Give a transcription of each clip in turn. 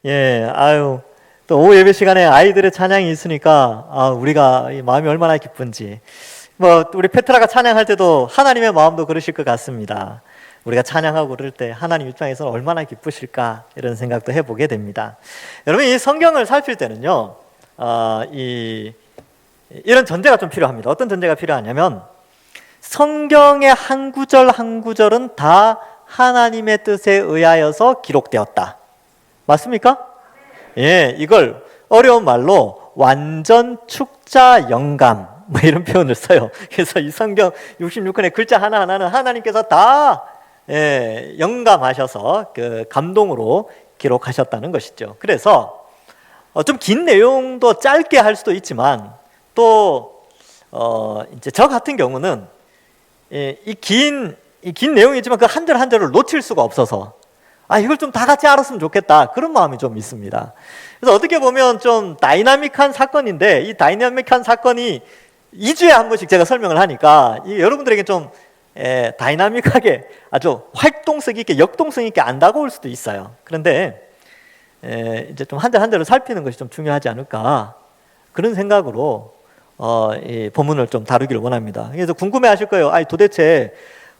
예, 아유, 또 오후 예배 시간에 아이들의 찬양이 있으니까, 우리가 이 마음이 얼마나 기쁜지. 뭐, 우리 페트라가 찬양할 때도 하나님의 마음도 그러실 것 같습니다. 우리가 찬양하고 그럴 때 하나님 입장에서는 얼마나 기쁘실까, 이런 생각도 해보게 됩니다. 여러분, 이 성경을 살필 때는요, 이런 전제가 좀 필요합니다. 어떤 전제가 필요하냐면, 성경의 한 구절 한 구절은 다 하나님의 뜻에 의하여서 기록되었다. 맞습니까? 예, 이걸 어려운 말로 완전 축자 영감 뭐 이런 표현을 써요. 그래서 이 성경 66권의 글자 하나하나는 하나님께서 다 영감하셔서 그 감동으로 기록하셨다는 것이죠. 그래서 좀 긴 내용도 짧게 할 수도 있지만 또 이제 저 같은 경우는 이 긴 내용이지만 그 한 절 한 절을 놓칠 수가 없어서 이걸 좀 다 같이 알았으면 좋겠다, 그런 마음이 좀 있습니다. 그래서 어떻게 보면 좀 다이나믹한 사건인데, 이 다이나믹한 사건이 2주에 한 번씩 제가 설명을 하니까 여러분들에게 좀 다이나믹하게 아주 활동성 있게 역동성 있게 안 다가올 수도 있어요. 그런데 이제 좀 한 절 한 절을 살피는 것이 좀 중요하지 않을까, 그런 생각으로 이 본문을 좀 다루기를 원합니다. 그래서 궁금해하실 거예요. 도대체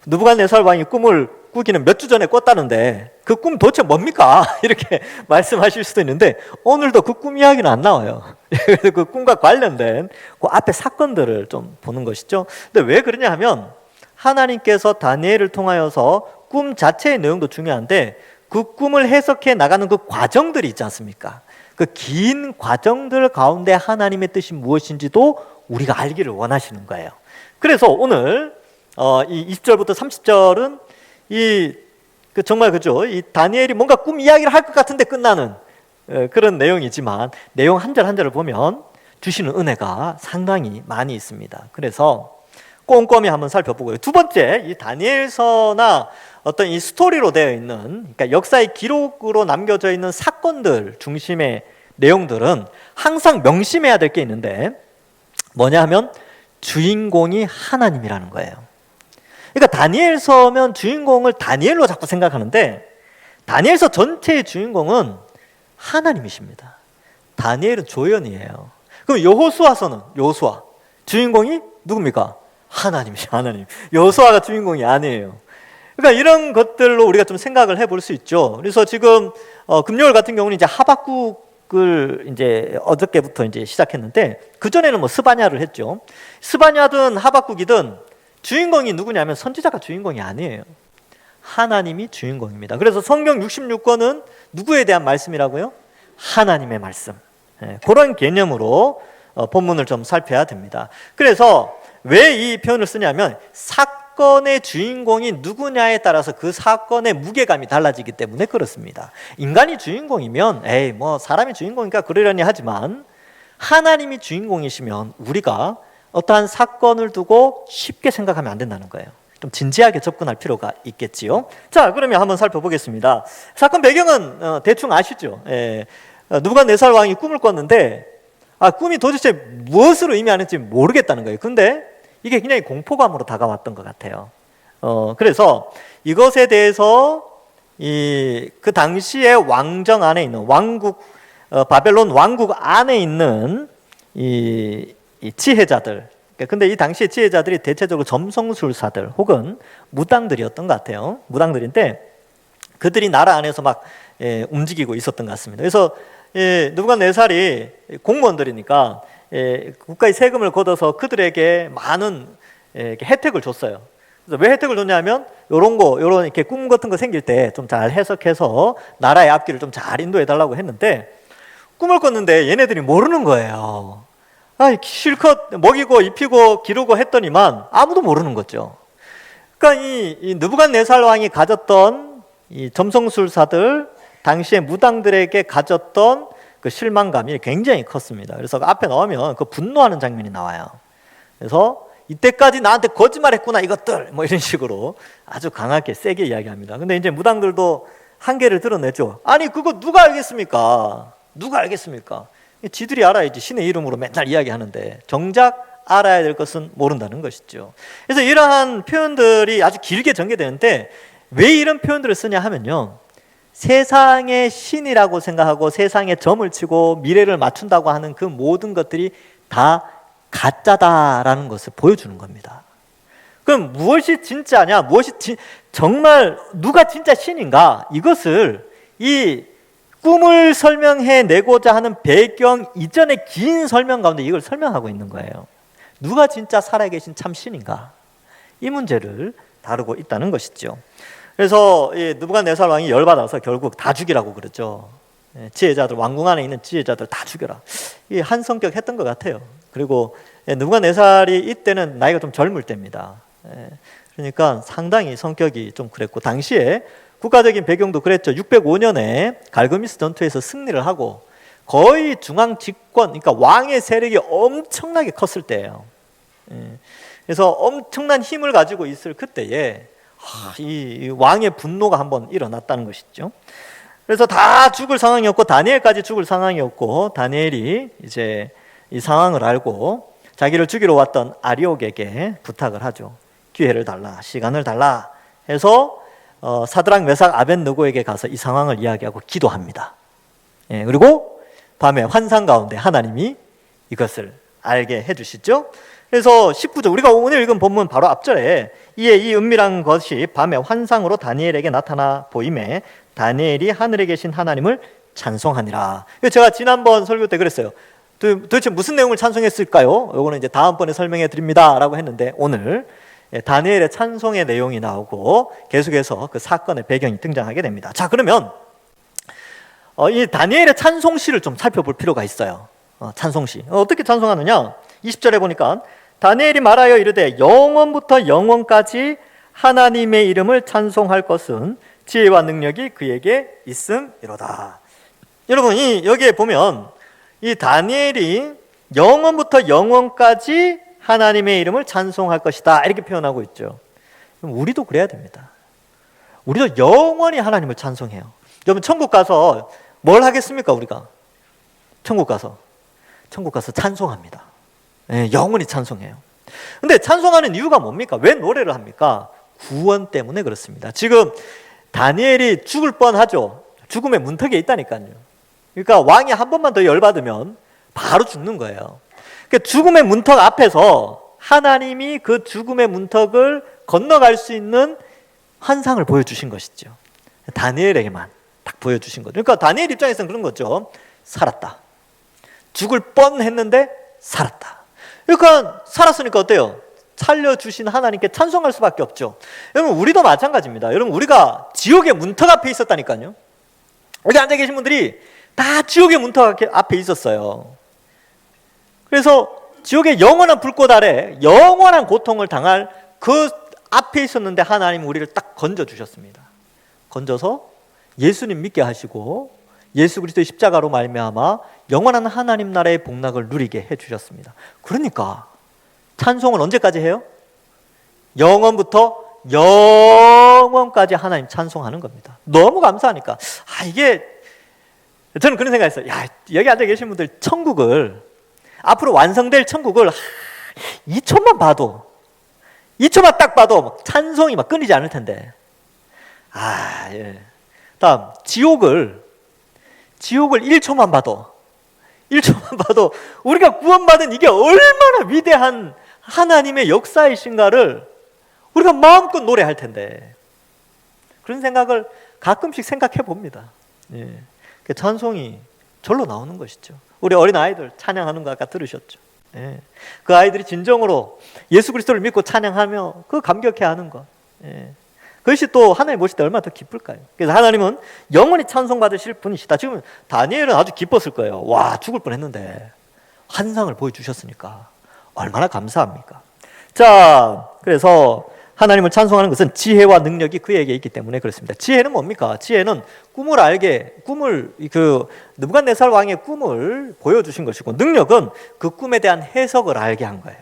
느부갓네살 왕이 꿈을 꾸기는 몇 주 전에 꿨다는데 그 꿈 도대체 뭡니까? 이렇게 말씀하실 수도 있는데, 오늘도 그 꿈 이야기는 안 나와요. 그래서 그 꿈과 관련된 그 앞에 사건들을 좀 보는 것이죠. 근데 왜 그러냐 하면, 하나님께서 다니엘을 통하여서 꿈 자체의 내용도 중요한데 그 꿈을 해석해 나가는 그 과정들이 있지 않습니까? 그 긴 과정들 가운데 하나님의 뜻이 무엇인지도 우리가 알기를 원하시는 거예요. 그래서 오늘 이 20절부터 30절은 정말 그죠? 이 다니엘이 뭔가 꿈 이야기를 할 것 같은데 끝나는 그런 내용이지만, 내용 한 절 한 절을 보면 주시는 은혜가 상당히 많이 있습니다. 그래서 꼼꼼히 한번 살펴보고요. 두 번째, 이 다니엘서나 어떤 이 스토리로 되어 있는, 그러니까 역사의 기록으로 남겨져 있는 사건들 중심의 내용들은 항상 명심해야 될 게 있는데, 뭐냐 하면 주인공이 하나님이라는 거예요. 그러니까 다니엘서면 주인공을 다니엘로 자꾸 생각하는데, 다니엘서 전체의 주인공은 하나님이십니다. 다니엘은 조연이에요. 그럼 여호수아서는 여호수아, 주인공이 누굽니까? 하나님이죠. 하나님. 여호수아가 주인공이 아니에요. 그러니까 이런 것들로 우리가 좀 생각을 해볼 수 있죠. 그래서 지금 금요일 같은 경우는 이제 하박국을 이제 어저께부터 이제 시작했는데, 그 전에는 뭐 스바냐를 했죠. 스바냐든 하박국이든 주인공이 누구냐면 선지자가 주인공이 아니에요. 하나님이 주인공입니다. 그래서 성경 66권은 누구에 대한 말씀이라고요? 하나님의 말씀. 그런 개념으로 본문을 좀 살펴야 됩니다. 그래서 왜 이 표현을 쓰냐면, 사건의 주인공이 누구냐에 따라서 그 사건의 무게감이 달라지기 때문에 그렇습니다. 인간이 주인공이면 뭐 사람이 주인공이니까 그러려니 하지만, 하나님이 주인공이시면 우리가 어떠한 사건을 두고 쉽게 생각하면 안 된다는 거예요. 좀 진지하게 접근할 필요가 있겠지요. 자, 그러면 한번 살펴보겠습니다. 사건 배경은 대충 아시죠? 느부갓네살 왕이 꿈을 꿨는데 꿈이 도대체 무엇으로 의미하는지 모르겠다는 거예요. 근데 이게 굉장히 공포감으로 다가왔던 것 같아요. 그래서 이것에 대해서 그 당시의 왕정 안에 있는 바벨론 왕국 안에 있는 이 지혜자들, 근데 이 당시의 지혜자들이 대체적으로 점성술사들 혹은 무당들이었던 것 같아요. 무당들인데 그들이 나라 안에서 막 움직이고 있었던 것 같습니다. 그래서 느부갓네살이 공무원들이니까 국가의 세금을 걷어서 그들에게 많은 혜택을 줬어요. 그래서 왜 혜택을 줬냐면, 요런 이렇게 꿈 같은 거 생길 때 좀 잘 해석해서 나라의 앞길을 좀 잘 인도해 달라고 했는데, 꿈을 꿨는데 얘네들이 모르는 거예요. 실컷 먹이고 입히고 기르고 했더니만 아무도 모르는 거죠. 그러니까 이 느부갓네살 왕이 가졌던 이 점성술사들, 당시의 무당들에게 가졌던 그 실망감이 굉장히 컸습니다. 그래서 앞에 나오면 그 분노하는 장면이 나와요. 그래서 이때까지 나한테 거짓말했구나 이것들, 뭐 이런 식으로 아주 강하게 세게 이야기합니다. 근데 이제 무당들도 한계를 드러내죠. 그거 누가 알겠습니까? 누가 알겠습니까? 지들이 알아야지. 신의 이름으로 맨날 이야기하는데 정작 알아야 될 것은 모른다는 것이죠. 그래서 이러한 표현들이 아주 길게 전개되는데, 왜 이런 표현들을 쓰냐 하면요, 세상의 신이라고 생각하고 세상에 점을 치고 미래를 맞춘다고 하는 그 모든 것들이 다 가짜다라는 것을 보여주는 겁니다. 그럼 무엇이 진짜냐? 정말 누가 진짜 신인가? 이것을 이 꿈을 설명해내고자 하는 배경 이전의 긴 설명 가운데 이걸 설명하고 있는 거예요. 누가 진짜 살아계신 참 신인가? 이 문제를 다루고 있다는 것이죠. 그래서 느부갓네살 왕이 열받아서 결국 다 죽이라고 그러죠. 지혜자들, 왕궁 안에 있는 지혜자들 다 죽여라. 이 한 성격 했던 것 같아요. 그리고 느부갓네살이 이때는 나이가 좀 젊을 때입니다. 그러니까 상당히 성격이 좀 그랬고, 당시에 국가적인 배경도 그랬죠. 605년에 갈그미스 전투에서 승리를 하고 거의 중앙 집권, 그러니까 왕의 세력이 엄청나게 컸을 때예요. 그래서 엄청난 힘을 가지고 있을 그때에 이 왕의 분노가 한번 일어났다는 것이죠. 그래서 다 죽을 상황이었고 다니엘까지 죽을 상황이었고, 다니엘이 이제 이 상황을 알고 자기를 죽이러 왔던 아리옥에게 부탁을 하죠. 기회를 달라, 시간을 달라 해서 사드락, 메삭, 아벳느고에게 가서 이 상황을 이야기하고 기도합니다. 그리고 밤에 환상 가운데 하나님이 이것을 알게 해주시죠. 그래서 19절, 우리가 오늘 읽은 본문 바로 앞절에 이에 이 은밀한 것이 밤에 환상으로 다니엘에게 나타나 보임에 다니엘이 하늘에 계신 하나님을 찬송하니라. 제가 지난번 설교 때 그랬어요. 도대체 무슨 내용을 찬송했을까요? 이거는 이제 다음번에 설명해 드립니다 라고 했는데, 오늘 다니엘의 찬송의 내용이 나오고 계속해서 그 사건의 배경이 등장하게 됩니다. 자, 그러면 이 다니엘의 찬송시를 좀 살펴볼 필요가 있어요. 찬송시 어떻게 찬송하느냐? 20절에 보니까 다니엘이 말하여 이르되 영원부터 영원까지 하나님의 이름을 찬송할 것은 지혜와 능력이 그에게 있음이로다. 여러분, 여기에 보면 이 다니엘이 영원부터 영원까지 하나님의 이름을 찬송할 것이다 이렇게 표현하고 있죠. 그럼 우리도 그래야 됩니다. 우리도 영원히 하나님을 찬송해요. 여러분, 천국 가서 뭘 하겠습니까? 우리가 천국 가서 찬송합니다. 영원히 찬송해요. 근데 찬송하는 이유가 뭡니까? 왜 노래를 합니까? 구원 때문에 그렇습니다. 지금 다니엘이 죽을 뻔하죠. 죽음의 문턱에 있다니까요. 그러니까 왕이 한 번만 더 열받으면 바로 죽는 거예요. 그러니까 죽음의 문턱 앞에서 하나님이 그 죽음의 문턱을 건너갈 수 있는 환상을 보여주신 것이죠. 다니엘에게만 딱 보여주신 거죠. 그러니까 다니엘 입장에서는 그런 거죠. 살았다. 죽을 뻔했는데 살았다. 그러니까 살았으니까 어때요? 살려주신 하나님께 찬송할 수밖에 없죠. 여러분, 우리도 마찬가지입니다. 여러분, 우리가 지옥의 문턱 앞에 있었다니까요. 여기 앉아 계신 분들이 다 지옥의 문턱 앞에 있었어요. 그래서 지옥의 영원한 불꽃 아래 영원한 고통을 당할 그 앞에 있었는데 하나님은 우리를 딱 건져주셨습니다. 건져서 예수님 믿게 하시고 예수 그리스도의 십자가로 말미암아 영원한 하나님 나라의 복락을 누리게 해주셨습니다. 그러니까 찬송은 언제까지 해요? 영원부터 영원까지 하나님 찬송하는 겁니다. 너무 감사하니까. 이게 저는 그런 생각했어요. 여기 앉아 계신 분들 천국을, 앞으로 완성될 천국을 2초만 봐도, 2초만 딱 봐도 찬송이 막 끊이지 않을 텐데. 예. 다음 지옥을 1초만 봐도 우리가 구원받은 이게 얼마나 위대한 하나님의 역사이신가를 우리가 마음껏 노래할 텐데. 그런 생각을 가끔씩 생각해 봅니다. 찬송이 절로 나오는 것이죠. 우리 어린 아이들 찬양하는 거 아까 들으셨죠. 그 아이들이 진정으로 예수 그리스도를 믿고 찬양하며 그 감격해하는 것. 그것이 또 하나님 보실 때 얼마나 더 기쁠까요? 그래서 하나님은 영원히 찬송받으실 분이시다. 지금 다니엘은 아주 기뻤을 거예요. 와, 죽을 뻔했는데 환상을 보여주셨으니까 얼마나 감사합니까? 자, 그래서 하나님을 찬송하는 것은 지혜와 능력이 그에게 있기 때문에 그렇습니다. 지혜는 뭡니까? 지혜는 느부갓네살 왕의 꿈을 보여주신 것이고, 능력은 그 꿈에 대한 해석을 알게 한 거예요.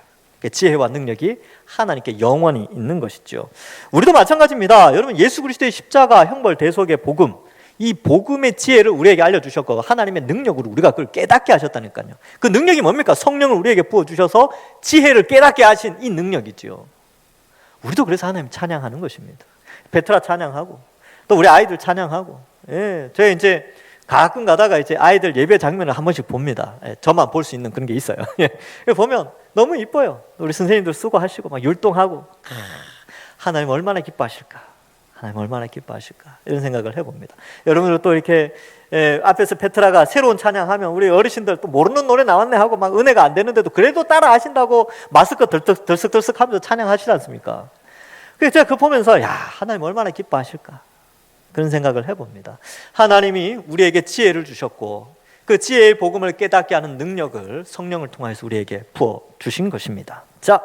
지혜와 능력이 하나님께 영원히 있는 것이죠. 우리도 마찬가지입니다. 여러분, 예수 그리스도의 십자가 형벌 대속의 복음, 이 복음의 지혜를 우리에게 알려주셨고 하나님의 능력으로 우리가 그걸 깨닫게 하셨다니까요. 그 능력이 뭡니까? 성령을 우리에게 부어주셔서 지혜를 깨닫게 하신 이 능력이지요. 우리도 그래서 하나님 찬양하는 것입니다. 베트라 찬양하고, 또 우리 아이들 찬양하고, 예, 저희 이제 가끔 가다가 이제 아이들 예배 장면을 한 번씩 봅니다. 예, 저만 볼 수 있는 그런 게 있어요. 예, 보면 너무 이뻐요. 우리 선생님들 수고하시고 막 율동하고, 하나님 얼마나 기뻐하실까? 하나님 얼마나 기뻐하실까? 이런 생각을 해봅니다. 여러분들 또 이렇게 앞에서 페트라가 새로운 찬양하면 우리 어르신들 또 모르는 노래 나왔네 하고 막 은혜가 안 되는데도 그래도 따라 하신다고 마스크 들썩들썩 하면서 찬양하시지 않습니까? 그래서 제가 그거 보면서 야, 하나님 얼마나 기뻐하실까? 그런 생각을 해봅니다. 하나님이 우리에게 지혜를 주셨고 그 지혜의 복음을 깨닫게 하는 능력을 성령을 통해서 우리에게 부어주신 것입니다. 자,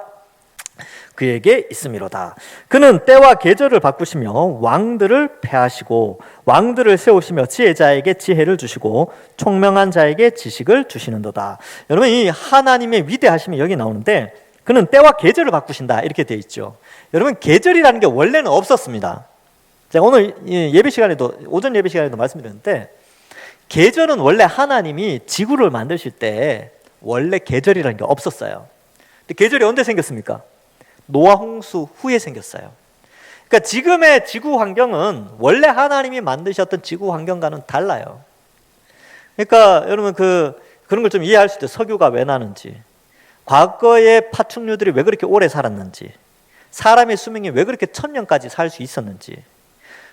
그에게 있음이로다. 그는 때와 계절을 바꾸시며 왕들을 패하시고 왕들을 세우시며 지혜자에게 지혜를 주시고 총명한 자에게 지식을 주시는도다. 여러분, 이 하나님의 위대하심이 여기 나오는데 그는 때와 계절을 바꾸신다 이렇게 되어 있죠. 여러분, 계절이라는 게 원래는 없었습니다. 제가 오늘 예배 시간에도 오전 예배 시간에도 말씀드렸는데 계절은 원래 하나님이 지구를 만드실 때 원래 계절이라는 게 없었어요. 근데 계절이 언제 생겼습니까? 노아 홍수 후에 생겼어요. 그러니까 지금의 지구 환경은 원래 하나님이 만드셨던 지구 환경과는 달라요. 그러니까 여러분 그런 걸 좀 이해할 수 있어요. 석유가 왜 나는지, 과거의 파충류들이 왜 그렇게 오래 살았는지, 사람의 수명이 왜 그렇게 1000년까지 살 수 있었는지.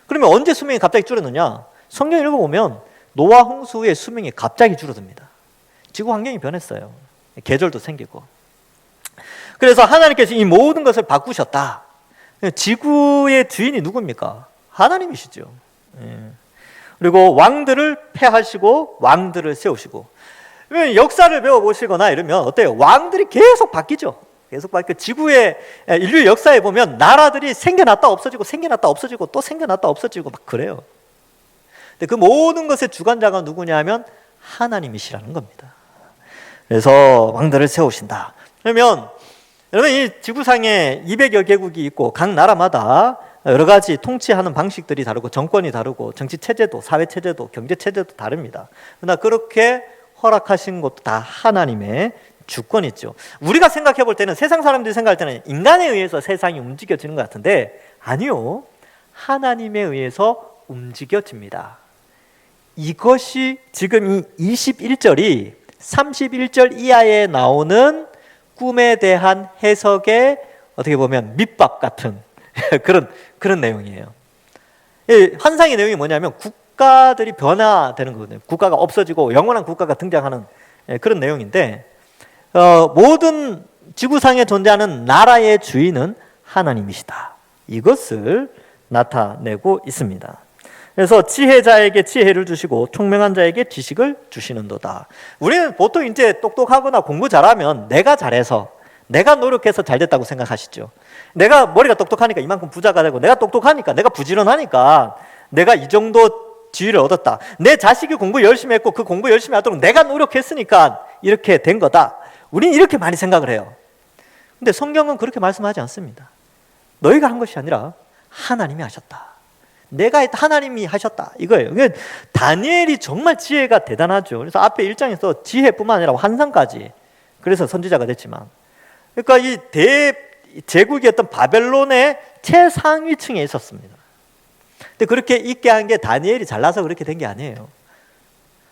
그러면 언제 수명이 갑자기 줄었느냐? 성경 읽어보면 노아 홍수 후에 수명이 갑자기 줄어듭니다. 지구 환경이 변했어요. 계절도 생기고. 그래서 하나님께서 이 모든 것을 바꾸셨다. 지구의 주인이 누굽니까? 하나님이시죠. 그리고 왕들을 패하시고 왕들을 세우시고. 역사를 배워보시거나 이러면 어때요? 왕들이 계속 바뀌죠. 계속 바뀌고 지구의 인류 역사에 보면 나라들이 생겨났다 없어지고 생겨났다 없어지고 또 생겨났다 없어지고 막 그래요. 근데 그 모든 것의 주관자가 누구냐 하면 하나님이시라는 겁니다. 그래서 왕들을 세우신다. 그러면 여러분, 이 지구상에 200여 개국이 있고 각 나라마다 여러 가지 통치하는 방식들이 다르고 정권이 다르고 정치 체제도 사회 체제도 경제 체제도 다릅니다. 그러나 그렇게 허락하신 것도 다 하나님의 주권이죠. 우리가 생각해 볼 때는, 세상 사람들이 생각할 때는 인간에 의해서 세상이 움직여지는 것 같은데 아니요, 하나님에 의해서 움직여집니다. 이것이 지금 이 21절이 31절 이하에 나오는 꿈에 대한 해석의 어떻게 보면 밑밥 같은 그런 내용이에요. 이 환상의 내용이 뭐냐면 국가들이 변화되는 거거든요. 국가가 없어지고 영원한 국가가 등장하는 그런 내용인데, 모든 지구상에 존재하는 나라의 주인은 하나님이시다. 이것을 나타내고 있습니다. 그래서 지혜자에게 지혜를 주시고 총명한 자에게 지식을 주시는도다. 우리는 보통 이제 똑똑하거나 공부 잘하면 내가 잘해서, 내가 노력해서 잘 됐다고 생각하시죠. 내가 머리가 똑똑하니까 이만큼 부자가 되고, 내가 똑똑하니까, 내가 부지런하니까 내가 이 정도 지위를 얻었다. 내 자식이 공부 열심히 했고 그 공부 열심히 하도록 내가 노력했으니까 이렇게 된 거다. 우리는 이렇게 많이 생각을 해요. 근데 성경은 그렇게 말씀하지 않습니다. 너희가 한 것이 아니라 하나님이 하셨다. 내가 하나님이 하셨다 이거예요. 다니엘이 정말 지혜가 대단하죠. 그래서 앞에 1장에서 지혜뿐만 아니라 환상까지, 그래서 선지자가 됐지만, 그러니까 이 대제국이었던 바벨론의 최상위층에 있었습니다. 근데 그렇게 있게 한 게 다니엘이 잘나서 그렇게 된 게 아니에요.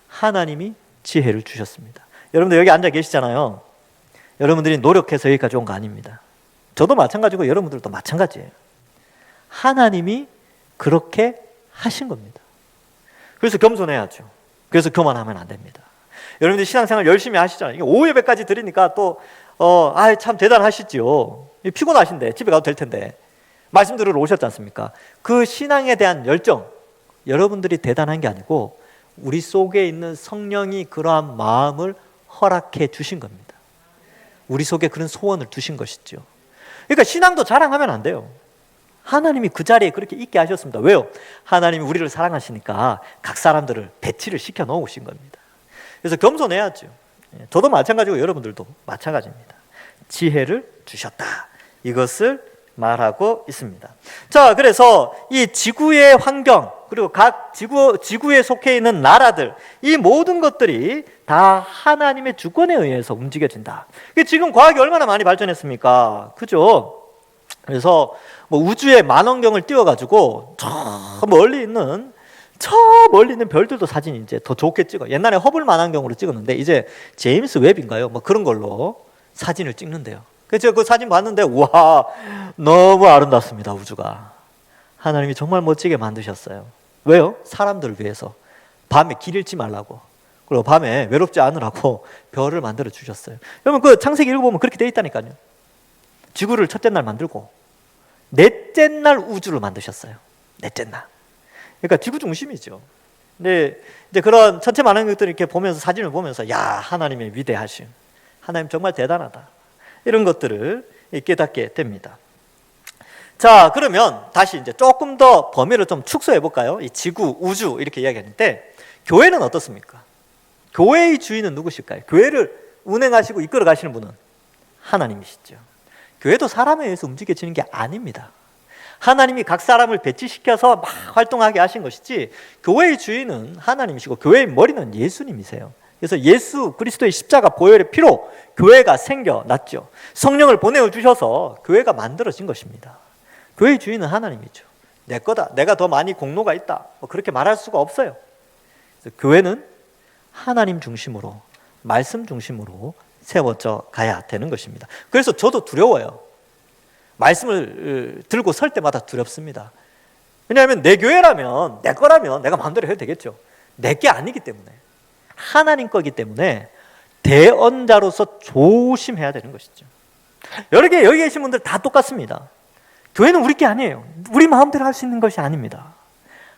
하나님이 지혜를 주셨습니다. 여러분들 여기 앉아 계시잖아요. 여러분들이 노력해서 여기까지 온 거 아닙니다. 저도 마찬가지고 여러분들도 마찬가지예요. 하나님이 그렇게 하신 겁니다. 그래서 겸손해야죠. 그래서 교만하면 안 됩니다. 여러분들 신앙생활 열심히 하시잖아요. 오후 예배까지 드리니까 또 참 대단하시죠. 피곤하신데 집에 가도 될 텐데 말씀 들으러 오셨지 않습니까? 그 신앙에 대한 열정, 여러분들이 대단한 게 아니고 우리 속에 있는 성령이 그러한 마음을 허락해 주신 겁니다. 우리 속에 그런 소원을 두신 것이죠. 그러니까 신앙도 자랑하면 안 돼요. 하나님이 그 자리에 그렇게 있게 하셨습니다. 왜요? 하나님이 우리를 사랑하시니까 각 사람들을 배치를 시켜 놓으신 겁니다. 그래서 겸손해야죠. 저도 마찬가지고 여러분들도 마찬가지입니다. 지혜를 주셨다. 이것을 말하고 있습니다. 자, 그래서 이 지구의 환경, 그리고 각 지구에 속해 있는 나라들, 이 모든 것들이 다 하나님의 주권에 의해서 움직여진다. 지금 과학이 얼마나 많이 발전했습니까? 그죠? 그래서 뭐 우주의 만원경을 띄워가지고 저 멀리 있는 별들도 사진이 이제 더 좋게 찍어. 옛날에 허블 만원경으로 찍었는데 이제 제임스 웹인가요? 뭐 그런 걸로 사진을 찍는데요. 그래서 그 사진 봤는데 와, 너무 아름답습니다. 우주가. 하나님이 정말 멋지게 만드셨어요. 왜요? 사람들을 위해서. 밤에 길 잃지 말라고. 그리고 밤에 외롭지 않으라고 별을 만들어 주셨어요. 여러분 그 창세기 읽어보면 그렇게 돼 있다니까요. 지구를 첫째 날 만들고 넷째 날 우주를 만드셨어요. 넷째 날. 그러니까 지구 중심이죠. 근데 이제 그런 천체 만원경들을 이렇게 보면서 사진을 보면서 야, 하나님의 위대하심. 하나님 정말 대단하다. 이런 것들을 깨닫게 됩니다. 자, 그러면 다시 이제 조금 더 범위를 좀 축소해 볼까요? 이 지구, 우주 이렇게 이야기하는데 교회는 어떻습니까? 교회의 주인은 누구실까요? 교회를 운행하시고 이끌어 가시는 분은 하나님이시죠. 교회도 사람에 의해서 움직여지는 게 아닙니다. 하나님이 각 사람을 배치시켜서 막 활동하게 하신 것이지 교회의 주인은 하나님이시고 교회의 머리는 예수님이세요. 그래서 예수 그리스도의 십자가 보혈의 피로 교회가 생겨났죠. 성령을 보내주셔서 교회가 만들어진 것입니다. 교회의 주인은 하나님이죠. 내 거다, 내가 더 많이 공로가 있다, 뭐 그렇게 말할 수가 없어요. 그래서 교회는 하나님 중심으로, 말씀 중심으로 세워져 가야 되는 것입니다. 그래서 저도 두려워요. 말씀을 들고 설 때마다 두렵습니다. 왜냐하면 내 교회라면, 내 거라면 내가 마음대로 해도 되겠죠. 내 게 아니기 때문에, 하나님 거기 때문에 대언자로서 조심해야 되는 것이죠. 여러 개 여기 계신 분들 다 똑같습니다. 교회는 우리 게 아니에요. 우리 마음대로 할 수 있는 것이 아닙니다.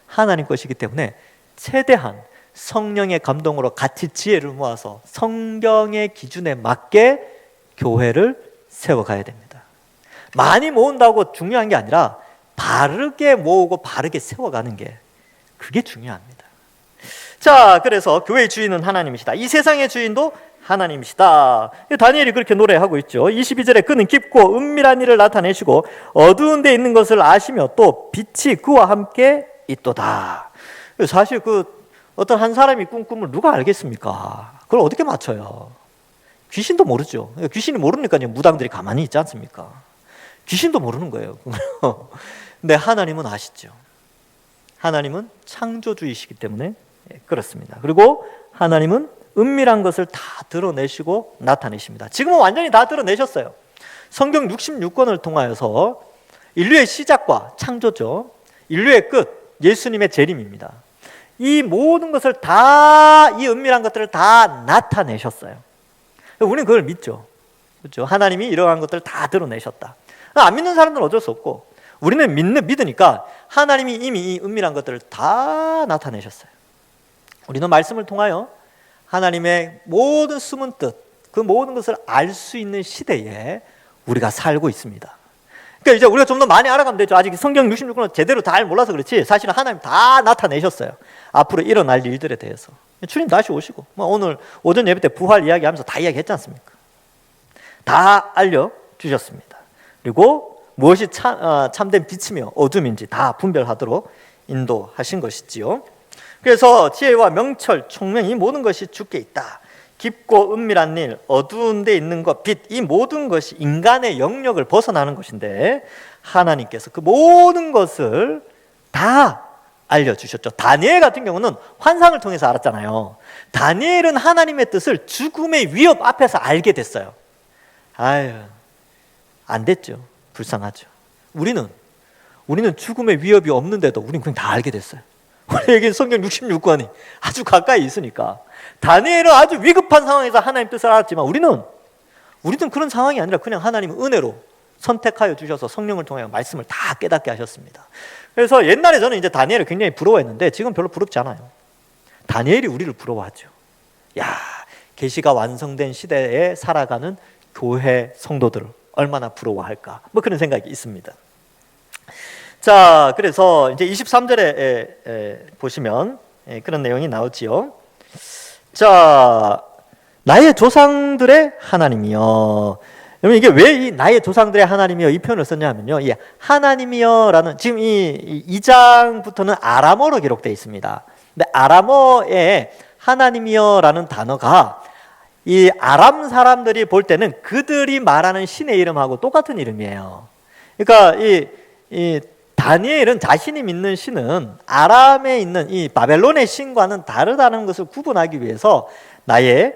하나님 것이기 때문에 최대한 성령의 감동으로 같이 지혜를 모아서 성경의 기준에 맞게 교회를 세워가야 됩니다. 많이 모은다고 중요한 게 아니라 바르게 모으고 바르게 세워가는 게 그게 중요합니다. 자, 그래서 교회의 주인은 하나님이시다. 이 세상의 주인도 하나님이시다. 다니엘이 그렇게 노래하고 있죠. 22절에 그는 깊고 은밀한 일을 나타내시고 어두운 데 있는 것을 아시며 또 빛이 그와 함께 있도다. 사실 어떤 한 사람이 꾼 꿈을 누가 알겠습니까? 그걸 어떻게 맞춰요? 귀신도 모르죠. 귀신이 모르니까 무당들이 가만히 있지 않습니까? 귀신도 모르는 거예요. 근데 하나님은 아시죠. 하나님은 창조주이시기 때문에 그렇습니다. 그리고 하나님은 은밀한 것을 다 드러내시고 나타내십니다. 지금은 완전히 다 드러내셨어요. 성경 66권을 통하여서 인류의 시작과 창조죠. 인류의 끝, 예수님의 재림입니다. 이 모든 것을 다, 이 은밀한 것들을 다 나타내셨어요. 우리는 그걸 믿죠. 그렇죠? 하나님이 이러한 것들을 다 드러내셨다. 안 믿는 사람들은 어쩔 수 없고, 우리는 믿으니까 하나님이 이미 이 은밀한 것들을 다 나타내셨어요. 우리는 말씀을 통하여 하나님의 모든 숨은 뜻, 그 모든 것을 알 수 있는 시대에 우리가 살고 있습니다. 그러니까 이제 우리가 좀 더 많이 알아가면 되죠. 아직 성경 66권을 제대로 잘 몰라서 그렇지 사실은 하나님 다 나타내셨어요. 앞으로 일어날 일들에 대해서. 주님 다시 오시고, 오늘 오전 예배 때 부활 이야기하면서 다 이야기했지 않습니까? 다 알려주셨습니다. 그리고 무엇이 참된 빛이며 어둠인지 다 분별하도록 인도하신 것이지요. 그래서 지혜와 명철, 총명 이 모든 것이 주께 있다. 깊고 은밀한 일, 어두운 데 있는 것, 빛, 이 모든 것이 인간의 영역을 벗어나는 것인데 하나님께서 그 모든 것을 다 알려주셨죠. 다니엘 같은 경우는 환상을 통해서 알았잖아요. 다니엘은 하나님의 뜻을 죽음의 위협 앞에서 알게 됐어요. 아유, 안 됐죠. 불쌍하죠. 우리는 죽음의 위협이 없는데도 우리는 그냥 다 알게 됐어요. 우리에게 성경 66권이 아주 가까이 있으니까. 다니엘은 아주 위급한 상황에서 하나님 뜻을 알았지만 우리는 그런 상황이 아니라 그냥 하나님은 은혜로 선택하여 주셔서 성령을 통해 말씀을 다 깨닫게 하셨습니다. 그래서 옛날에 저는 이제 다니엘을 굉장히 부러워했는데 지금 별로 부럽지 않아요. 다니엘이 우리를 부러워하죠. 야, 계시가 완성된 시대에 살아가는 교회 성도들을 얼마나 부러워할까, 그런 생각이 있습니다. 자, 그래서 이제 23절에 보시면 그런 내용이 나오지요. 자, 나의 조상들의 하나님이여. 여러분, 이게 왜 이 나의 조상들의 하나님이여 이 표현을 썼냐 하면요, 이 하나님이여라는, 지금 이 2장부터는 아람어로 기록되어 있습니다. 근데 아람어에 하나님이여라는 단어가 이 아람 사람들이 볼 때는 그들이 말하는 신의 이름하고 똑같은 이름이에요. 그러니까 이 다니엘은 자신이 믿는 신은 아람에 있는 이 바벨론의 신과는 다르다는 것을 구분하기 위해서 나의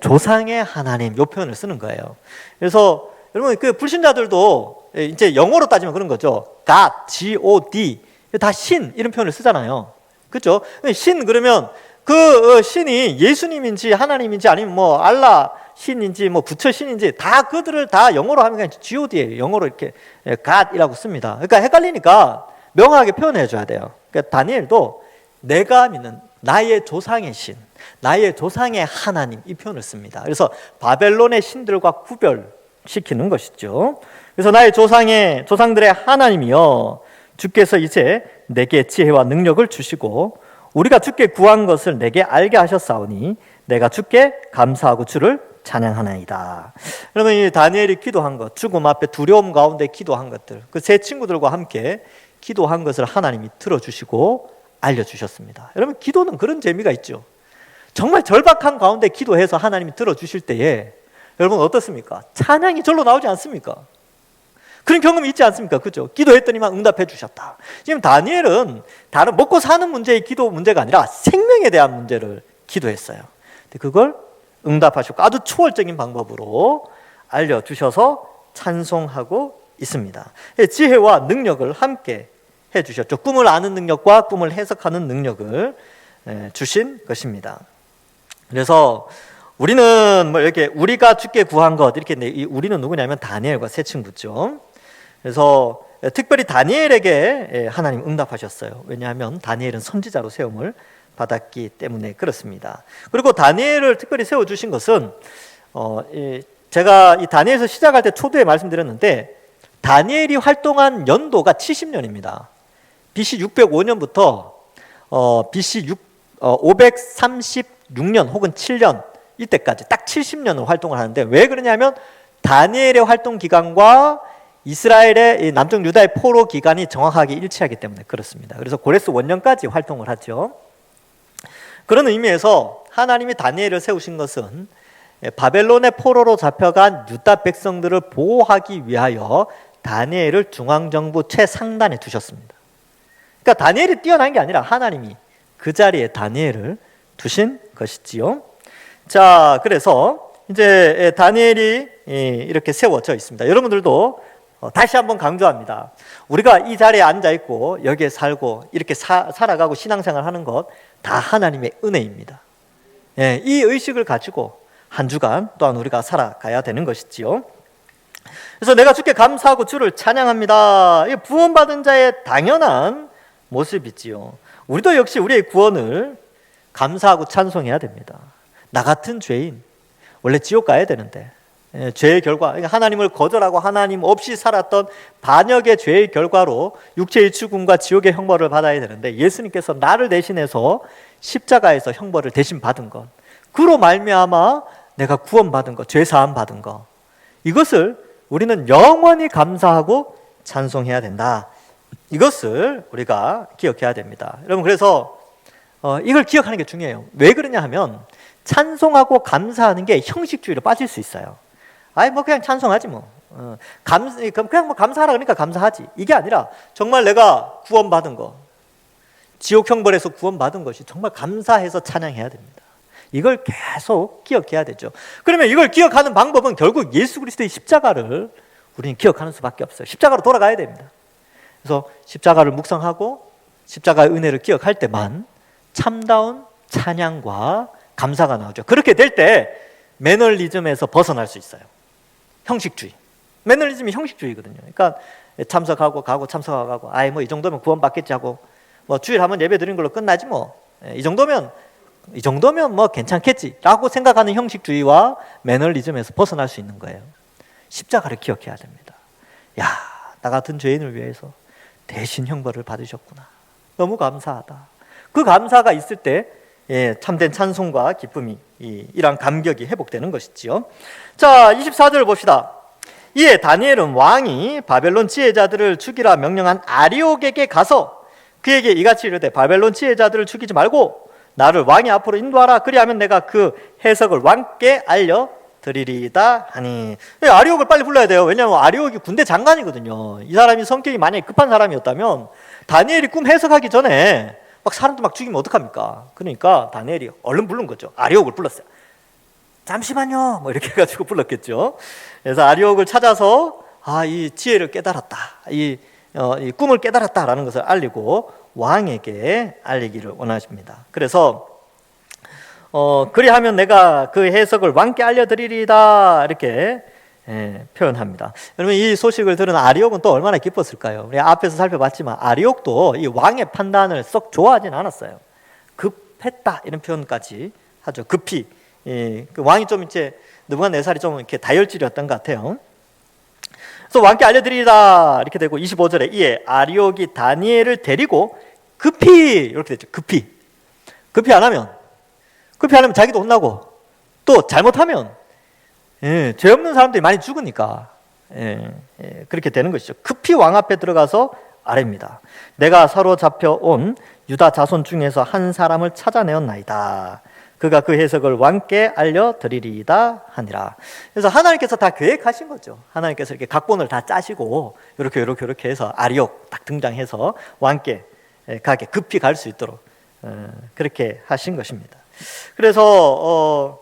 조상의 하나님 이 표현을 쓰는 거예요. 그래서 여러분 그 불신자들도 이제 영어로 따지면 그런 거죠. God, G-O-D 다 신 이런 표현을 쓰잖아요. 그렇죠? 신 그러면 그 신이 예수님인지 하나님인지 아니면 뭐 알라 신인지 뭐 부처 신인지 다 그들을 다 영어로 하면 그냥 G-O-D예요. 영어로 이렇게 God이라고 씁니다. 그러니까 헷갈리니까 명확하게 표현해 줘야 돼요. 그러니까 다니엘도 내가 믿는 나의 조상의 신, 나의 조상의 하나님 이 표현을 씁니다. 그래서 바벨론의 신들과 구별시키는 것이죠. 그래서 나의 조상들의 하나님이여 주께서 이제 내게 지혜와 능력을 주시고 우리가 주께 구한 것을 내게 알게 하셨사오니 내가 주께 감사하고 주를 찬양하나이다. 여러분 이 다니엘이 기도한 것, 죽음 앞에 두려움 가운데 기도한 것들, 그 세 친구들과 함께 기도한 것을 하나님이 들어주시고 알려주셨습니다. 여러분 기도는 그런 재미가 있죠. 정말 절박한 가운데 기도해서 하나님이 들어주실 때에 여러분 어떻습니까? 찬양이 절로 나오지 않습니까? 그런 경험이 있지 않습니까? 그죠? 기도했더니만 응답해 주셨다. 지금 다니엘은 다른 먹고 사는 문제의 기도 문제가 아니라 생명에 대한 문제를 기도했어요. 그걸 응답하셨고 아주 초월적인 방법으로 알려주셔서 찬송하고 있습니다. 지혜와 능력을 함께 해주셨죠. 꿈을 아는 능력과 꿈을 해석하는 능력을 주신 것입니다. 그래서 우리는 뭐 이렇게 우리가 주께 구한 것 이렇게 이 우리는 누구냐면 다니엘과 세 친구죠. 그래서 특별히 다니엘에게 하나님 응답하셨어요. 왜냐하면 다니엘은 선지자로 세움을 받았기 때문에 그렇습니다. 그리고 다니엘을 특별히 세워주신 것은 제가 이 다니엘서 시작할 때 초두에 말씀드렸는데 다니엘이 활동한 연도가 70년입니다. BC 605년부터 BC 536년 혹은 7년 이때까지 딱 70년을 활동을 하는데 왜 그러냐면 다니엘의 활동 기간과 이스라엘의 남쪽 유다의 포로 기간이 정확하게 일치하기 때문에 그렇습니다. 그래서 고레스 원년까지 활동을 하죠. 그런 의미에서 하나님이 다니엘을 세우신 것은 바벨론의 포로로 잡혀간 유다 백성들을 보호하기 위하여 다니엘을 중앙정부 최상단에 두셨습니다. 그러니까 다니엘이 뛰어난 게 아니라 하나님이 그 자리에 다니엘을 두신 것이지요. 자, 그래서 이제 다니엘이 이렇게 세워져 있습니다. 여러분들도 다시 한번 강조합니다. 우리가 이 자리에 앉아 있고 여기에 살고 이렇게 살아가고 신앙생활 하는 것 다 하나님의 은혜입니다. 이 의식을 가지고 한 주간 또한 우리가 살아가야 되는 것이지요. 그래서 내가 주께 감사하고 주를 찬양합니다. 이 구원받은 자의 당연한 모습이지요. 우리도 역시 우리의 구원을 감사하고 찬송해야 됩니다. 나 같은 죄인 원래 지옥 가야 되는데 죄의 결과, 하나님을 거절하고 하나님 없이 살았던 반역의 죄의 결과로 육체의 죽음과 지옥의 형벌을 받아야 되는데 예수님께서 나를 대신해서 십자가에서 형벌을 대신 받은 것, 그로 말미암아 내가 구원받은 것, 죄사함 받은 것, 이것을 우리는 영원히 감사하고 찬송해야 된다. 이것을 우리가 기억해야 됩니다. 여러분 그래서 이걸 기억하는 게 중요해요. 왜 그러냐 하면 찬송하고 감사하는 게 형식주의로 빠질 수 있어요. 아이 뭐 그냥 찬송하지 뭐. 그냥 뭐 감사하라 그러니까 감사하지. 이게 아니라 정말 내가 구원받은 거, 지옥 형벌에서 구원받은 것이 정말 감사해서 찬양해야 됩니다. 이걸 계속 기억해야 되죠. 그러면 이걸 기억하는 방법은 결국 예수 그리스도의 십자가를 우리는 기억하는 수밖에 없어요. 십자가로 돌아가야 됩니다. 그래서 십자가를 묵상하고 십자가의 은혜를 기억할 때만 참다운 찬양과 감사가 나오죠. 그렇게 될 때 매너리즘에서 벗어날 수 있어요. 형식주의. 매너리즘이 형식주의거든요. 그러니까 참석하고 가고 참석하고 가고 아이 뭐 이 정도면 구원받겠지 하고 뭐 주일 한번 예배 드리는 걸로 끝나지 뭐 이 정도면 뭐 괜찮겠지라고 생각하는 형식주의와 매너리즘에서 벗어날 수 있는 거예요. 십자가를 기억해야 됩니다. 야, 나 같은 죄인을 위해서 대신 형벌을 받으셨구나. 너무 감사하다. 그 감사가 있을 때 참된 찬송과 기쁨이 이러한 감격이 회복되는 것이지요. 자, 24절을 봅시다. 이에 다니엘은 왕이 바벨론 지혜자들을 죽이라 명령한 아리옥에게 가서 그에게 이같이 이르되 바벨론 지혜자들을 죽이지 말고 나를 왕의 앞으로 인도하라. 그리하면 내가 그 해석을 왕께 알려 드리리이다 하니. 아리옥을 빨리 불러야 돼요. 왜냐하면 아리옥이 군대 장관이거든요. 이 사람이 성격이 만약에 급한 사람이었다면 다니엘이 꿈 해석하기 전에 막 사람들 막 죽이면 어떡합니까? 그러니까 다니엘이 얼른 부른 거죠. 아리옥을 불렀어요. 잠시만요. 뭐 이렇게 해가지고 불렀겠죠. 그래서 아리옥을 찾아서 이 지혜를 깨달았다. 이 꿈을 깨달았다라는 것을 알리고 왕에게 알리기를 원하십니다. 그래서 그리하면 내가 그 해석을 왕께 알려드리리다 이렇게 표현합니다. 여러분 이 소식을 들은 아리옥은 또 얼마나 기뻤을까요? 우리 앞에서 살펴봤지만 아리옥도 이 왕의 판단을 썩 좋아하진 않았어요. 급했다 이런 표현까지 하죠. 급히 그 왕이 좀 이제 느부갓네살이 좀 이렇게 다혈질이었던 것 같아요. 그래서 왕께 알려드리리다 이렇게 되고 25절에 이에 아리옥이 다니엘을 데리고 급히 이렇게 됐죠. 급히 안 하면 자기도 혼나고 또 잘못하면 죄 없는 사람들이 많이 죽으니까 그렇게 되는 것이죠. 급히 왕 앞에 들어가서 아뢰입니다. 내가 사로잡혀 온 유다 자손 중에서 한 사람을 찾아내었나이다. 그가 그 해석을 왕께 알려드리리이다 하니라. 그래서 하나님께서 다 계획하신 거죠. 하나님께서 이렇게 각본을 다 짜시고 이렇게 해서 아리옥 딱 등장해서 왕께 가게 급히 갈 수 있도록 그렇게 하신 것입니다. 그래서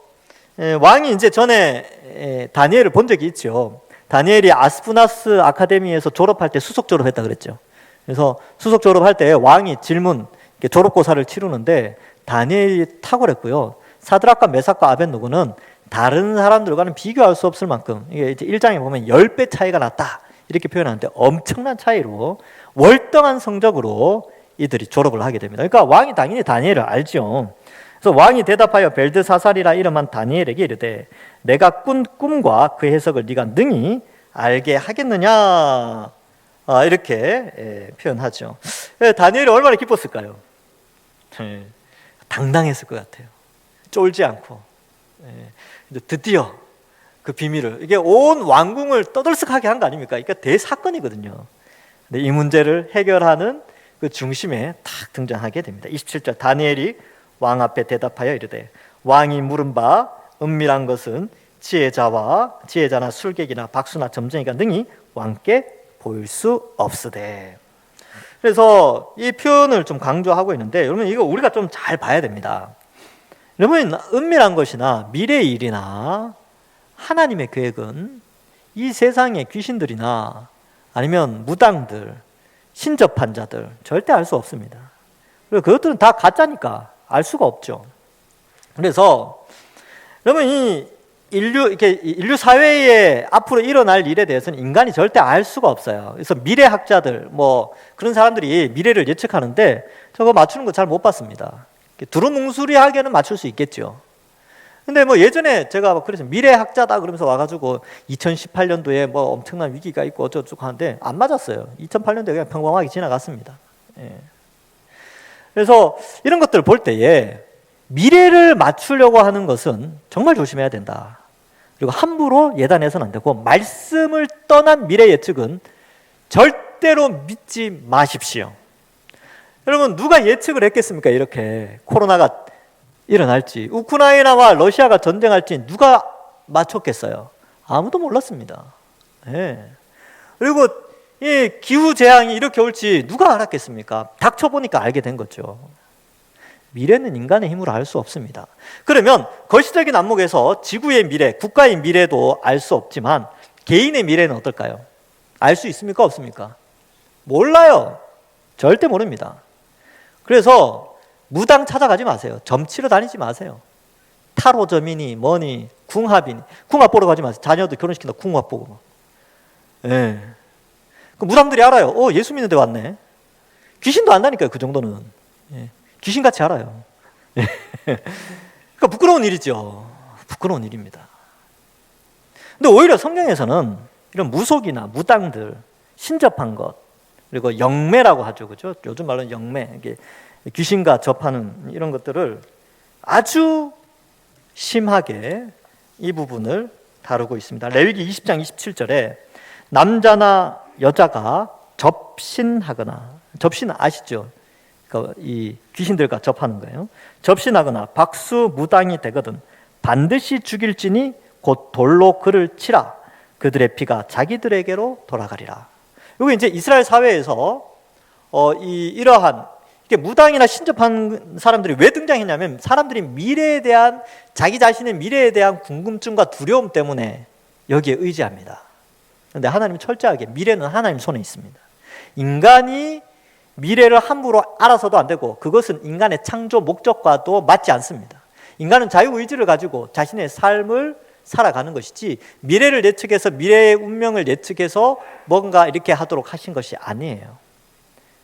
왕이 이제 전에 다니엘을 본 적이 있죠. 다니엘이 아스푸나스 아카데미에서 졸업할 때 수석 졸업했다 그랬죠. 그래서 수석 졸업할 때 왕이 질문 졸업고사를 치르는데 다니엘이 탁월했고요. 사드락과 메삭과 아벳노고는 다른 사람들과는 비교할 수 없을 만큼 이게 이제 1장에 보면 10배 차이가 났다 이렇게 표현하는데 엄청난 차이로 월등한 성적으로 이들이 졸업을 하게 됩니다. 그러니까 왕이 당연히 다니엘을 알죠. 그래서 왕이 대답하여 벨드사살이라 이름한 다니엘에게 이르되 내가 꾼 꿈과 그 해석을 네가 능히 알게 하겠느냐 이렇게 표현하죠. 다니엘이 얼마나 기뻤을까요? 당당했을 것 같아요. 쫄지 않고 드디어 그 비밀을 이게 온 왕궁을 떠들썩하게 한 거 아닙니까? 그러니까 대사건이거든요. 근데 이 문제를 해결하는 그 중심에 탁 등장하게 됩니다. 27절 다니엘이 왕 앞에 대답하여 이르되 왕이 물은 바 은밀한 것은 지혜자나 술객이나 박수나 점쟁이가 능히 왕께 보일 수 없으되. 그래서 이 표현을 좀 강조하고 있는데 여러분 이거 우리가 좀 잘 봐야 됩니다. 여러분 은밀한 것이나 미래의 일이나 하나님의 계획은 이 세상의 귀신들이나 아니면 무당들, 신접한 자들 절대 알 수 없습니다. 그리고 그것들은 다 가짜니까 알 수가 없죠. 그래서 여러분 이 인류 사회에 앞으로 일어날 일에 대해서는 인간이 절대 알 수가 없어요. 그래서 미래학자들 뭐 그런 사람들이 미래를 예측하는데 저거 맞추는 거 잘 못 봤습니다. 두루뭉술하게는 맞출 수 있겠죠. 근데 뭐 예전에 제가 그래서 미래학자다 그러면서 와가지고 2018년도에 뭐 엄청난 위기가 있고 어쩌고저쩌고 하는데 안 맞았어요. 2008년도에 그냥 평범하게 지나갔습니다. 그래서 이런 것들을 볼 때에 미래를 맞추려고 하는 것은 정말 조심해야 된다. 그리고 함부로 예단해서는 안 되고 말씀을 떠난 미래 예측은 절대로 믿지 마십시오. 여러분 누가 예측을 했겠습니까? 이렇게 코로나가 일어날지 우크라이나와 러시아가 전쟁할지 누가 맞췄겠어요? 아무도 몰랐습니다. 그리고 이 기후재앙이 이렇게 올지 누가 알았겠습니까? 닥쳐보니까 알게 된 거죠. 미래는 인간의 힘으로 알 수 없습니다. 그러면 거시적인 안목에서 지구의 미래, 국가의 미래도 알 수 없지만 개인의 미래는 어떨까요? 알 수 있습니까? 없습니까? 몰라요. 절대 모릅니다. 그래서 무당 찾아가지 마세요. 점치러 다니지 마세요. 타로점이니 뭐니 궁합이니 궁합 보러 가지 마세요. 자녀도 결혼시킨다 궁합 보고. 그 무당들이 알아요. 예수 믿는 데 왔네. 귀신도 안다니까요. 그 정도는. 귀신같이 알아요. 그러니까 부끄러운 일이죠. 부끄러운 일입니다. 근데 오히려 성경에서는 이런 무속이나 무당들, 신접한 것, 그리고 영매라고 하죠. 그죠? 요즘 말로는 영매, 이게 귀신과 접하는 이런 것들을 아주 심하게 이 부분을 다루고 있습니다. 레위기 20장 27절에 남자나 여자가 접신하거나, 접신 아시죠? 그러니까 이 귀신들과 접하는 거예요. 접신하거나 박수 무당이 되거든 반드시 죽일지니 곧 돌로 그를 치라. 그들의 피가 자기들에게로 돌아가리라. 여기 이제 이스라엘 사회에서 이러한 무당이나 신접한 사람들이 왜 등장했냐면 사람들이 미래에 대한 자기 자신의 미래에 대한 궁금증과 두려움 때문에 여기에 의지합니다. 그런데 하나님은 철저하게 미래는 하나님 손에 있습니다. 인간이 미래를 함부로 알아서도 안 되고 그것은 인간의 창조 목적과도 맞지 않습니다. 인간은 자유의지를 가지고 자신의 삶을 살아가는 것이지 미래를 예측해서 미래의 운명을 예측해서 뭔가 이렇게 하도록 하신 것이 아니에요.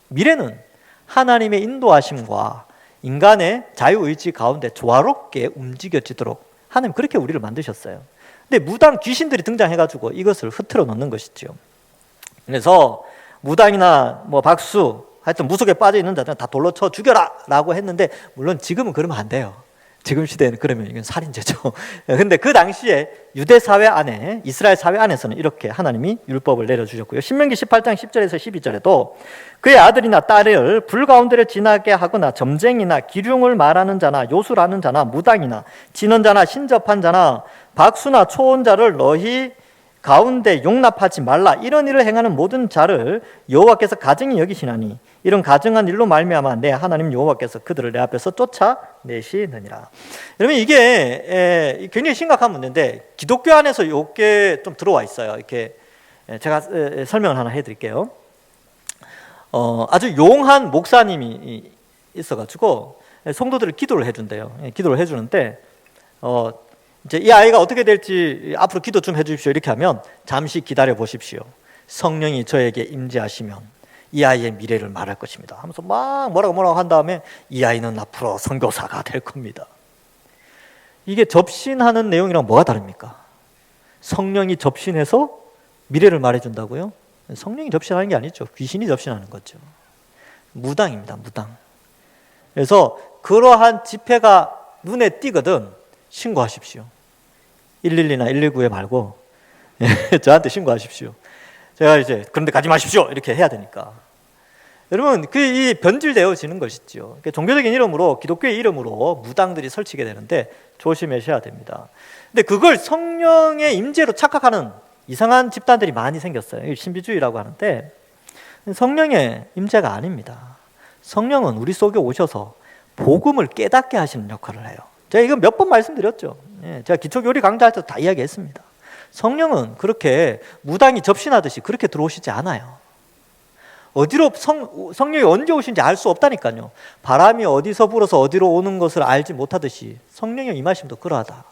미래는 하나님의 인도하심과 인간의 자유의지 가운데 조화롭게 움직여지도록 하나님 그렇게 우리를 만드셨어요. 근데 무당 귀신들이 등장해가지고 이것을 흐트러 놓는 것이죠. 그래서 무당이나 박수 하여튼 무속에 빠져 있는 자들은 다 돌로 쳐 죽여라 라고 했는데 물론 지금은 그러면 안 돼요. 지금 시대에는 그러면 이건 살인죄죠. 근데 그 당시에 유대 사회 안에 이스라엘 사회 안에서는 이렇게 하나님이 율법을 내려주셨고요. 신명기 18장 10절에서 12절에도 그의 아들이나 딸을 불 가운데를 지나게 하거나 점쟁이나 기륭을 말하는 자나 요술하는 자나 무당이나 진언자나 신접한 자나 박수나 초혼자를 너희 가운데 용납하지 말라. 이런 일을 행하는 모든 자를 여호와께서 가증히 여기시나니 이런 가증한 일로 말미암아 내 하나님 여호와께서 그들을 내 앞에서 쫓아내시느니라. 여러분 이게 굉장히 심각한 문제인데 기독교 안에서 이게 좀 들어와 있어요. 이렇게 제가 설명을 하나 해드릴게요. 아주 용한 목사님이 있어가지고 성도들을 기도를 해준대요. 기도를 해주는데 이제 이 아이가 어떻게 될지 앞으로 기도 좀 해주십시오. 이렇게 하면 잠시 기다려 보십시오. 성령이 저에게 임재하시면 이 아이의 미래를 말할 것입니다. 하면서 막 뭐라고 한 다음에 이 아이는 앞으로 선교사가 될 겁니다. 이게 접신하는 내용이랑 뭐가 다릅니까? 성령이 접신해서 미래를 말해준다고요? 성령이 접신하는 게 아니죠. 귀신이 접신하는 거죠. 무당입니다. 무당. 그래서 그러한 집회가 눈에 띄거든 신고하십시오. 112나 119에 말고 저한테 신고하십시오. 제가 이제 그런데 가지 마십시오 이렇게 해야 되니까. 여러분 이 변질되어지는 것이죠. 종교적인 이름으로 기독교의 이름으로 무당들이 설치게 되는데 조심하셔야 됩니다. 근데 그걸 성령의 임재로 착각하는 이상한 집단들이 많이 생겼어요. 신비주의라고 하는데 성령의 임재가 아닙니다. 성령은 우리 속에 오셔서 복음을 깨닫게 하시는 역할을 해요. 제가 이거 몇 번 말씀드렸죠. 제가 기초교리 강좌할 때도 다 이야기했습니다. 성령은 그렇게 무당이 접신하듯이 그렇게 들어오시지 않아요. 어디로 성령이 언제 오신지 알 수 없다니까요. 바람이 어디서 불어서 어디로 오는 것을 알지 못하듯이 성령의 임하심도 그러하다.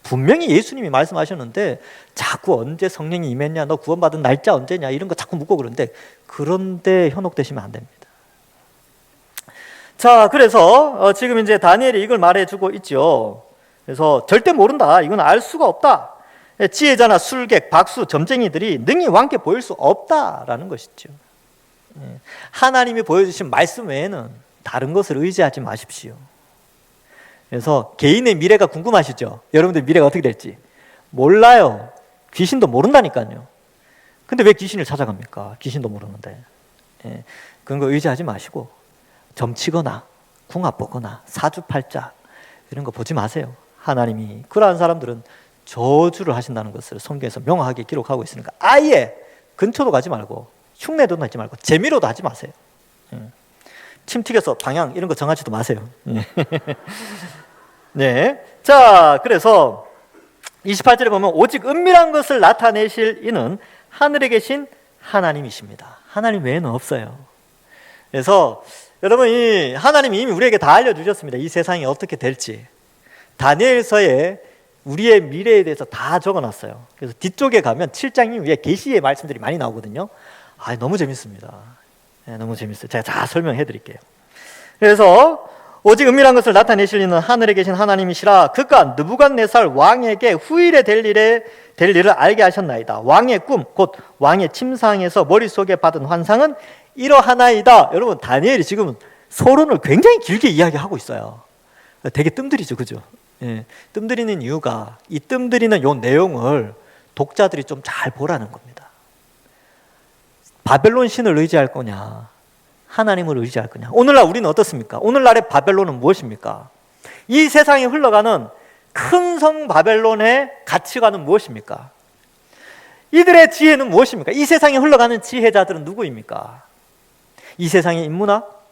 분명히 예수님이 말씀하셨는데 자꾸 언제 성령이 임했냐, 너 구원받은 날짜 언제냐 이런 거 자꾸 묻고 그런데 현혹되시면 안 됩니다. 자, 그래서 지금 이제 다니엘이 이걸 말해주고 있죠. 그래서 절대 모른다. 이건 알 수가 없다. 지혜자나 술객, 박수, 점쟁이들이 능히 왕께 보일 수 없다라는 것이죠. 하나님이 보여주신 말씀 외에는 다른 것을 의지하지 마십시오. 그래서 개인의 미래가 궁금하시죠? 여러분들 미래가 어떻게 될지 몰라요. 귀신도 모른다니까요. 근데 왜 귀신을 찾아갑니까? 귀신도 모르는데. 그런 거 의지하지 마시고 점치거나 궁합 보거나 사주팔자 이런 거 보지 마세요. 하나님이 그러한 사람들은 저주를 하신다는 것을 성경에서 명확하게 기록하고 있으니까 아예 근처도 가지 말고 흉내도 내지 말고 재미로도 하지 마세요. 침 튀겨서 방향 이런 거 정하지도 마세요. 네. 자, 그래서 28절에 보면 오직 은밀한 것을 나타내실 이는 하늘에 계신 하나님이십니다. 하나님 외에는 없어요. 그래서 여러분 이 하나님이 이미 우리에게 다 알려주셨습니다. 이 세상이 어떻게 될지. 다니엘서에 우리의 미래에 대해서 다 적어놨어요. 그래서 뒤쪽에 가면 7장 이후에 계시의 말씀들이 많이 나오거든요. 너무 재밌습니다. 너무 재밌어요. 제가 다 설명해 드릴게요. 그래서 오직 은밀한 것을 나타내실 이는 하늘에 계신 하나님이시라. 그가 느부갓네살 왕에게 후일에 될 일을 알게 하셨나이다. 왕의 꿈 곧 왕의 침상에서 머릿속에 받은 환상은 이러하나이다. 여러분 다니엘이 지금 서론을 굉장히 길게 이야기하고 있어요. 되게 뜸들이죠, 그죠? 뜸들이는 이유가 이 뜸들이는 요 내용을 독자들이 좀 잘 보라는 겁니다. 바벨론 신을 의지할 거냐, 하나님을 의지할 거냐. 오늘날 우리는 어떻습니까? 오늘날의 바벨론은 무엇입니까? 이 세상에 흘러가는 큰 성 바벨론의 가치관은 무엇입니까? 이들의 지혜는 무엇입니까? 이 세상에 흘러가는 지혜자들은 누구입니까? 이 세상의 인문학,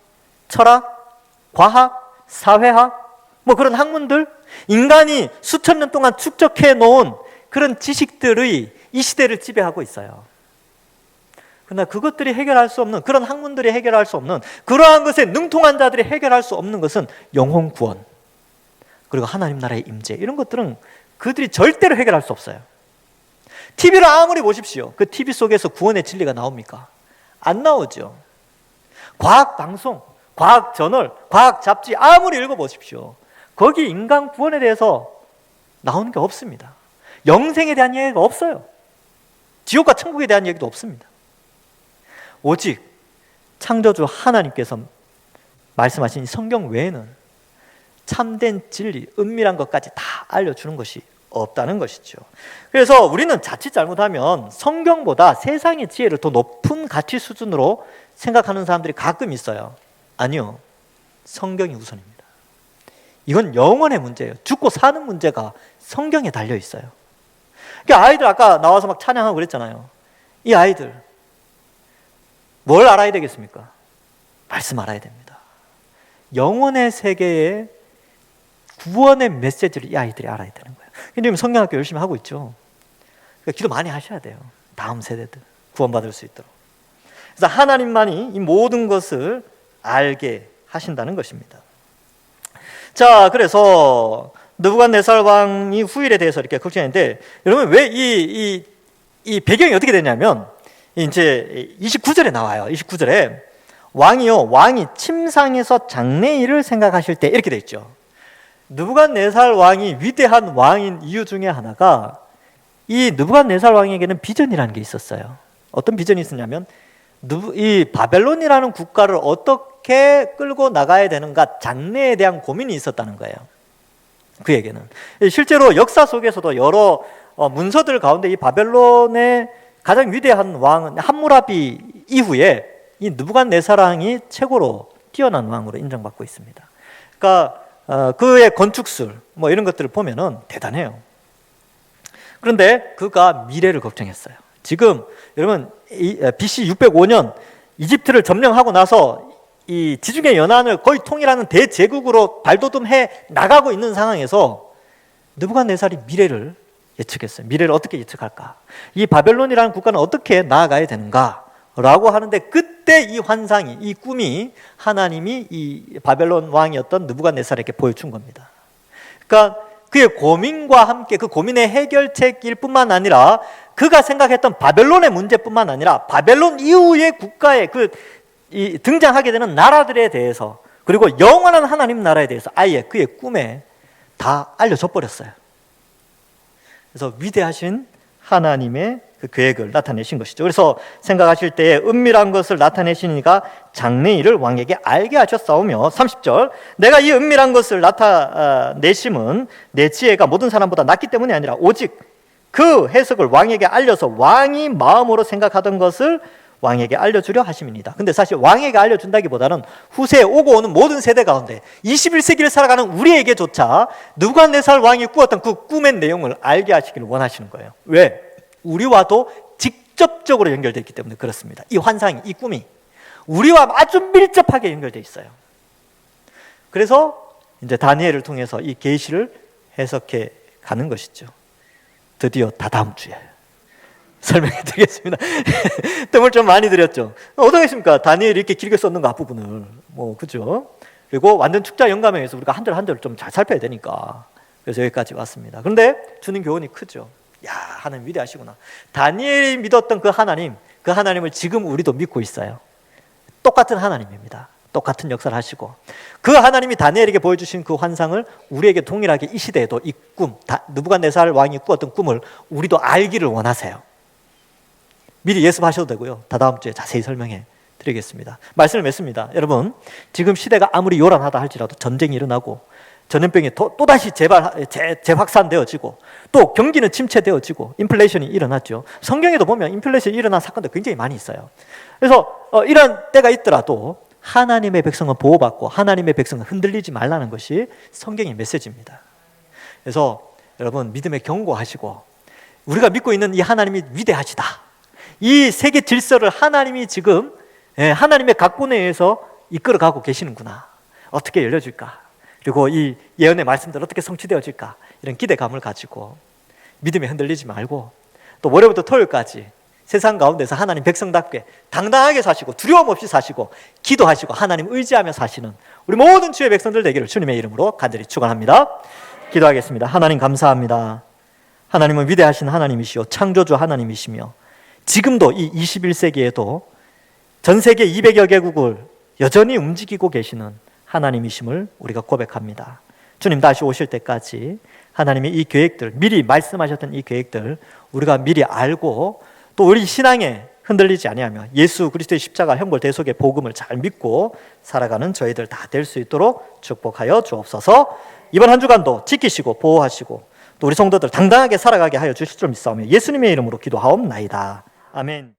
철학, 과학, 사회학, 뭐 그런 학문들, 인간이 수천 년 동안 축적해 놓은 그런 지식들의 이 시대를 지배하고 있어요. 그러나 그것들이 해결할 수 없는, 그런 학문들이 해결할 수 없는, 그러한 것에 능통한 자들이 해결할 수 없는 것은 영혼 구원, 그리고 하나님 나라의 임재, 이런 것들은 그들이 절대로 해결할 수 없어요. TV를 아무리 보십시오. 그 TV 속에서 구원의 진리가 나옵니까? 안 나오죠. 과학 방송, 과학 저널, 과학 잡지 아무리 읽어보십시오. 거기 인간 구원에 대해서 나오는 게 없습니다. 영생에 대한 얘기가 없어요. 지옥과 천국에 대한 얘기도 없습니다. 오직 창조주 하나님께서 말씀하신 성경 외에는 참된 진리, 은밀한 것까지 다 알려주는 것이 없다는 것이죠. 그래서 우리는 자칫 잘못하면 성경보다 세상의 지혜를 더 높은 가치 수준으로 생각하는 사람들이 가끔 있어요. 아니요, 성경이 우선입니다. 이건 영혼의 문제예요. 죽고 사는 문제가 성경에 달려 있어요. 그러니까 아이들 아까 나와서 막 찬양하고 그랬잖아요. 이 아이들 뭘 알아야 되겠습니까? 말씀 알아야 됩니다. 영혼의 세계의 구원의 메시지를 이 아이들이 알아야 되는 거예요. 근데 성경학교 열심히 하고 있죠. 그러니까 기도 많이 하셔야 돼요. 다음 세대들 구원받을 수 있도록. 그래서 하나님만이 이 모든 것을 알게 하신다는 것입니다. 자, 그래서 느부갓네살 왕이 후일에 대해서 이렇게 걱정했는데, 여러분 왜 이 배경이 어떻게 되냐면 이제 29절에 나와요. 29절에 왕이 침상에서 장래일을 생각하실 때 이렇게 돼 있죠. 느부갓네살 왕이 위대한 왕인 이유 중에 하나가 이 느부갓네살 왕에게는 비전이라는 게 있었어요. 어떤 비전이 있었냐면 이 바벨론이라는 국가를 어떻게 끌고 나가야 되는가, 장래에 대한 고민이 있었다는 거예요. 그에게는 실제로 역사 속에서도 여러 문서들 가운데 이 바벨론의 가장 위대한 왕은 함무라비 이후에 이 느부갓네살 왕이 최고로 뛰어난 왕으로 인정받고 있습니다. 그러니까 그의 건축술 뭐 이런 것들을 보면은 대단해요. 그런데 그가 미래를 걱정했어요. 지금 여러분 BC 605년 이집트를 점령하고 나서 이 지중해 연안을 거의 통일하는 대제국으로 발돋움해 나가고 있는 상황에서 느부갓네살이 미래를 예측했어요. 미래를 어떻게 예측할까? 이 바벨론이라는 국가는 어떻게 나아가야 되는가? 라고 하는데 그때 이 환상이, 이 꿈이 하나님이 이 바벨론 왕이었던 느부갓네살에게 보여준 겁니다. 그러니까 그의 고민과 함께 그 고민의 해결책일 뿐만 아니라 그가 생각했던 바벨론의 문제뿐만 아니라 바벨론 이후의 국가에 등장하게 되는 나라들에 대해서, 그리고 영원한 하나님 나라에 대해서 아예 그의 꿈에 다 알려져 버렸어요. 그래서 위대하신 하나님의 그 계획을 나타내신 것이죠. 그래서 생각하실 때에 은밀한 것을 나타내시니까 장래일을 왕에게 알게 하셨사오며, 30절 내가 이 은밀한 것을 나타내심은 내 지혜가 모든 사람보다 낫기 때문이 아니라 오직 그 해석을 왕에게 알려서 왕이 마음으로 생각하던 것을 왕에게 알려주려 하심입니다. 근데 사실 왕에게 알려준다기보다는 후세에 오고 오는 모든 세대 가운데 21세기를 살아가는 우리에게조차 느부갓네살 왕이 꾸었던 그 꿈의 내용을 알게 하시기를 원하시는 거예요. 왜? 우리와도 직접적으로 연결되어 있기 때문에 그렇습니다. 이 환상이, 이 꿈이 우리와 아주 밀접하게 연결되어 있어요. 그래서 이제 다니엘을 통해서 이 계시를 해석해 가는 것이죠. 드디어 다다음 주에 설명해 드리겠습니다. 뜸을 좀 많이 들였죠. 어떠겠습니까? 다니엘이 이렇게 길게 썼는 거 앞부분을. 그죠? 그리고 완전 축자 영감회에서 우리가 한 절 한 절을 좀 잘 살펴야 되니까. 그래서 여기까지 왔습니다. 그런데 주는 교훈이 크죠. 야, 하나님 위대하시구나. 다니엘이 믿었던 그 하나님, 그 하나님을 지금 우리도 믿고 있어요. 똑같은 하나님입니다. 똑같은 역사를 하시고 그 하나님이 다니엘에게 보여주신 그 환상을 우리에게 동일하게 이 시대에도 이 꿈, 느부갓네살 왕이 꾸었던 꿈을 우리도 알기를 원하세요. 미리 예습하셔도 되고요. 다다음 주에 자세히 설명해 드리겠습니다. 말씀을 맺습니다. 여러분, 지금 시대가 아무리 요란하다 할지라도 전쟁이 일어나고 전염병이 또다시 재확산되어지고 또 경기는 침체되어지고 인플레이션이 일어났죠. 성경에도 보면 인플레이션이 일어난 사건도 굉장히 많이 있어요. 그래서 이런 때가 있더라도 하나님의 백성은 보호받고 하나님의 백성은 흔들리지 말라는 것이 성경의 메시지입니다. 그래서 여러분 믿음에 견고하시고 우리가 믿고 있는 이 하나님이 위대하시다. 이 세계 질서를 하나님이 지금 하나님의 각본에 의해서 이끌어가고 계시는구나. 어떻게 열려질까? 그리고 이 예언의 말씀들 어떻게 성취되어질까? 이런 기대감을 가지고 믿음에 흔들리지 말고 또 월요일부터 토요일까지 세상 가운데서 하나님 백성답게 당당하게 사시고 두려움 없이 사시고 기도하시고 하나님 의지하며 사시는 우리 모든 주의 백성들 되기를 주님의 이름으로 간절히 축원합니다. 기도하겠습니다. 하나님 감사합니다. 하나님은 위대하신 하나님이시요 창조주 하나님이시며 지금도 이 21세기에도 전 세계 200여 개국을 여전히 움직이고 계시는 하나님이심을 우리가 고백합니다. 주님 다시 오실 때까지 하나님의 이 계획들, 미리 말씀하셨던 이 계획들 우리가 미리 알고 또 우리 신앙에 흔들리지 아니하며 예수 그리스도의 십자가 형벌 대속의 복음을 잘 믿고 살아가는 저희들 다 될 수 있도록 축복하여 주옵소서. 이번 한 주간도 지키시고 보호하시고 또 우리 성도들 당당하게 살아가게 하여 주실 줄 믿사오며 예수님의 이름으로 기도하옵나이다. 아멘.